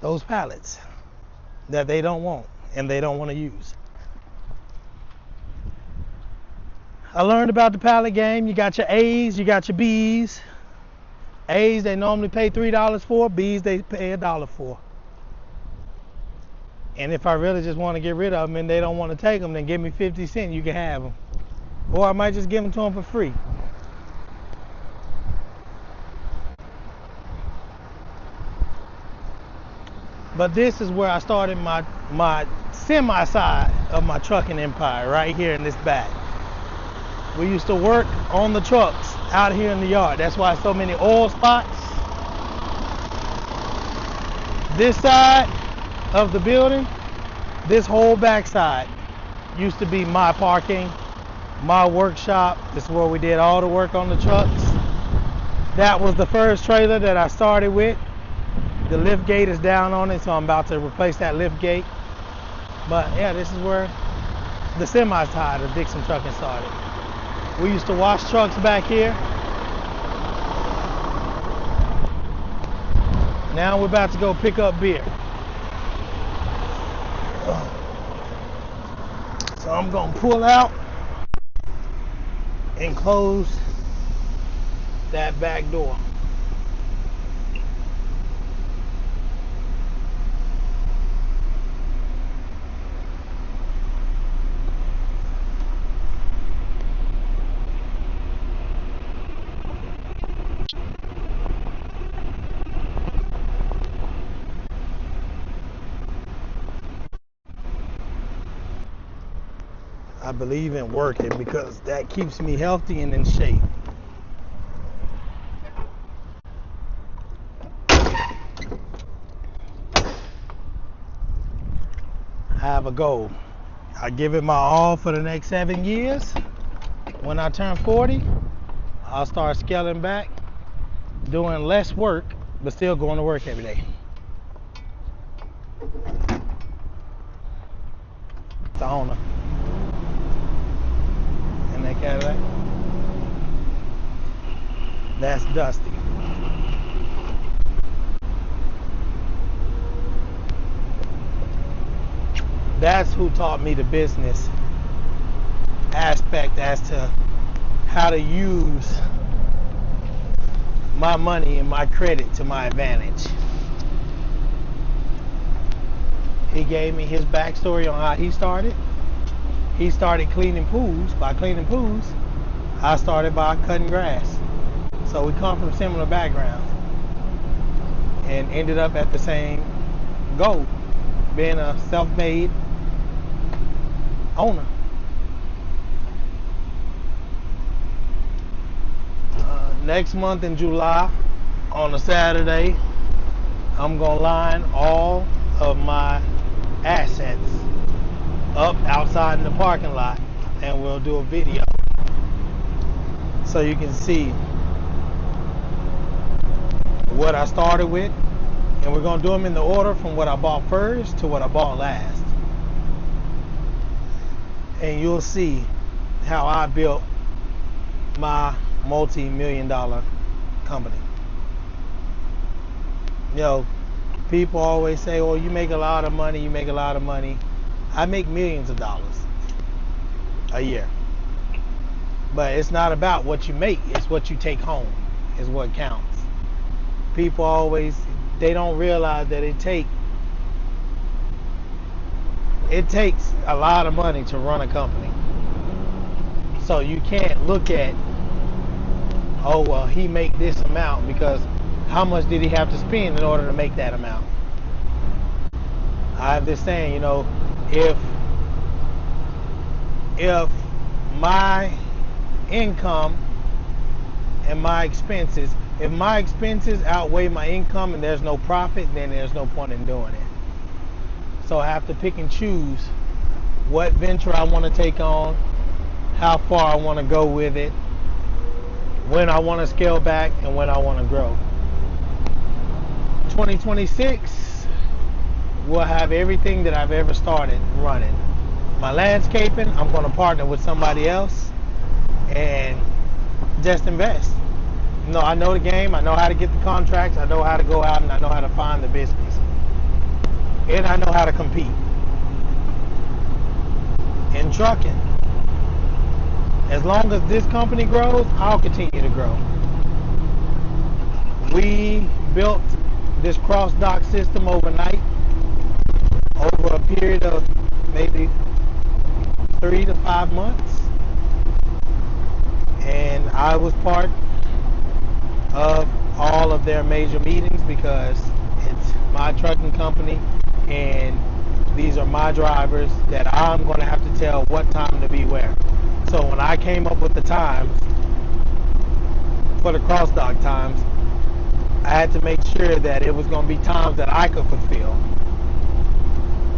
those pallets that they don't want and they don't want to use. I learned about the pallet game. You got your A's, you got your B's. A's they normally pay $3 for, B's they pay $1 for. And if I really just want to get rid of them and they don't want to take them, then give me 50 cents, you can have them. Or I might just give them to them for free. But this is where I started my semi side of my trucking empire, right here in this back. We used to work on the trucks out here in the yard. That's why so many oil spots. This side of the building, this whole back side used to be my parking, my workshop. This is where we did all the work on the trucks. That was the first trailer that I started with. The lift gate is down on it, so I'm about to replace that lift gate. But yeah, this is where the semi side of Dixon Trucking started. We used to wash trucks back here. Now we're about to go pick up beer. So I'm gonna pull out and close that back door. I believe in working because that keeps me healthy and in shape. I have a goal. I give it my all for the next 7 years. When I turn 40, I'll start scaling back, doing less work, but still going to work every day. The owner. That Cadillac. That's Dusty. That's who taught me the business aspect as to how to use my money and my credit to my advantage. He gave me his backstory on how he started. He started cleaning pools. By cleaning pools, I started by cutting grass. So we come from similar backgrounds and ended up at the same goal, being a self-made owner. Next month in July, on a Saturday, I'm gonna line all of my assets up outside in the parking lot, and we'll do a video so you can see what I started with, and we're gonna do them in the order from what I bought first to what I bought last, and you'll see how I built my multi-million-dollar company. You know, people always say, oh, you make a lot of money, you make a lot of money. I make millions of dollars a year. But it's not about what you make, it's what you take home is what counts. People always, they don't realize that it takes a lot of money to run a company. So you can't look at, oh, well, he make this amount because how much did he have to spend in order to make that amount? I have this saying, you know, if my income and my expenses, if my expenses outweigh my income and there's no profit, then there's no point in doing it. So I have to pick and choose what venture I want to take on, how far I want to go with it, when I want to scale back, and when I want to grow. 2026 will have everything that I've ever started running. My landscaping, I'm going to partner with somebody else and just invest. You know, I know the game, I know how to get the contracts, I know how to go out, and I know how to find the business. and I know how to compete in trucking. As long as this company grows, I'll continue to grow. We built this cross-dock system overnight, over a period of maybe 3 to 5 months, and I was part of all of their major meetings because it's my trucking company and these are my drivers that I'm going to have to tell what time to be where. So when I came up with the times for the cross dock times, I had to make sure that it was going to be times that I could fulfill,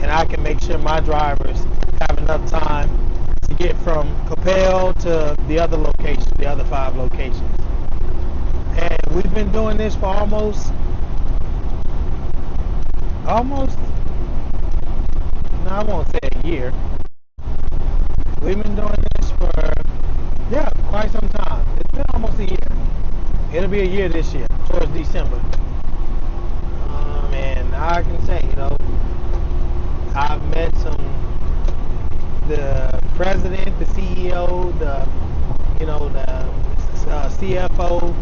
and I can make sure my drivers have enough time to get from Capel to the other location, the other 5 locations. And we've been doing this for almost, no, I won't say a year. We've been doing this for, quite some time. It's been almost a year. It'll be a year this year, towards December. And I can say, I've met the president, the CEO, the CFO.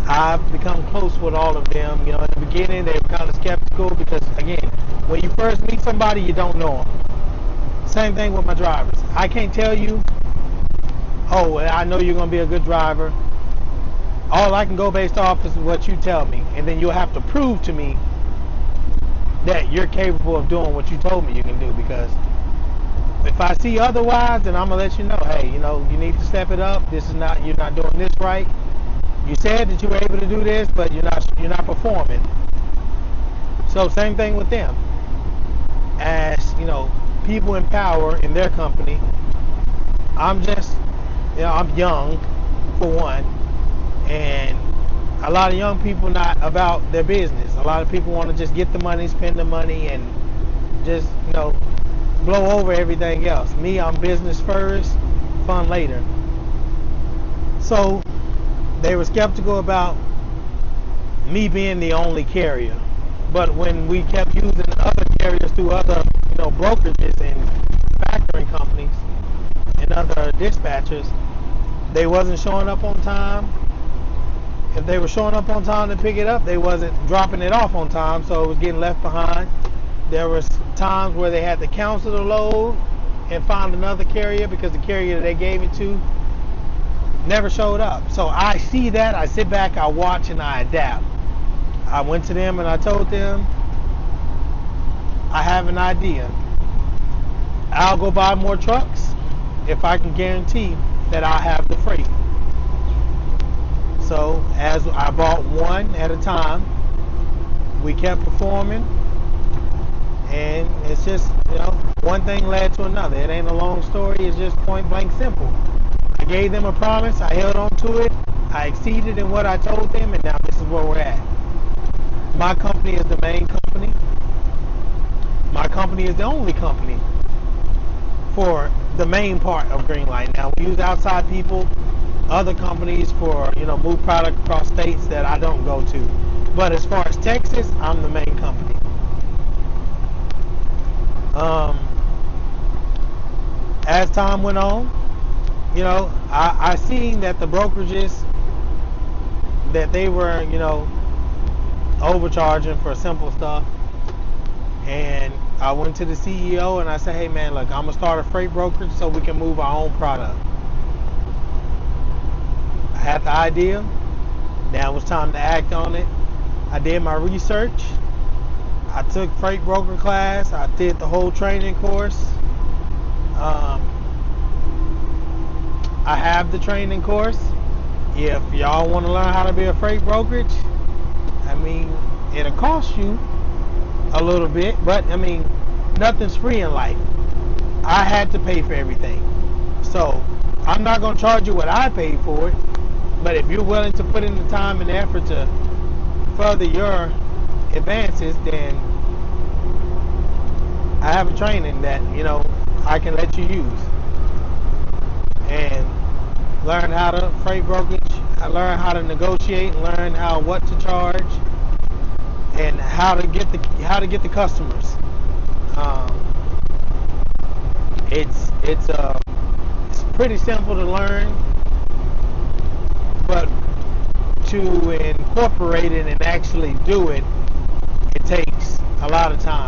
I've become close with all of them. In the beginning they were kind of skeptical because, again, when you first meet somebody, you don't know them. Same thing with my drivers. I can't tell you, I know you're going to be a good driver. All I can go based off is what you tell me, and then you'll have to prove to me that you're capable of doing what you told me you can do, because if I see otherwise, then I'm going to let you know, hey, you need to step it up. You're not doing this right. You said that you were able to do this, but you're not performing. So same thing with them. As, people in power in their company, I'm just, I'm young, for one, and a lot of young people not about their business. A lot of people want to just get the money, spend the money, and just, blow over everything else. Me, I'm business first, fun later. So they were skeptical about me being the only carrier. But when we kept using other carriers through other, brokerages and factoring companies and other dispatchers, they wasn't showing up on time. If they were showing up on time to pick it up, they wasn't dropping it off on time, so it was getting left behind. There was times where they had to cancel the load and find another carrier because the carrier that they gave it to never showed up. So I see that, I sit back, I watch, and I adapt. I went to them and I told them, I have an idea. I'll go buy more trucks if I can guarantee that I have the freight. So as I bought one at a time, we kept performing, and it's just, one thing led to another. It ain't a long story, it's just point blank simple. I gave them a promise, I held on to it, I exceeded in what I told them, and now this is where we're at. My company is the main company. My company is the only company for the main part of Greenlight. Now, we use outside people, other companies for, move product across states that I don't go to. But as far as Texas, I'm the main company. As time went on, I seen that the brokerages, that they were, overcharging for simple stuff. And I went to the CEO and I said, hey man, look, I'm going to start a freight brokerage so we can move our own product. I had the idea. Now it was time to act on it. I did my research. I took freight broker class. I did the whole training course. I have the training course. If y'all want to learn how to be a freight brokerage, it'll cost you a little bit, but nothing's free in life. I had to pay for everything. So I'm not going to charge you what I paid for it, but if you're willing to put in the time and effort to further your advances, then I have a training that, I can let you use. And learn how to freight brokerage. I learned how to negotiate, learn what to charge, and how to get the customers. Um, it's pretty simple to learn, but to incorporate it and actually do it, it takes a lot of time.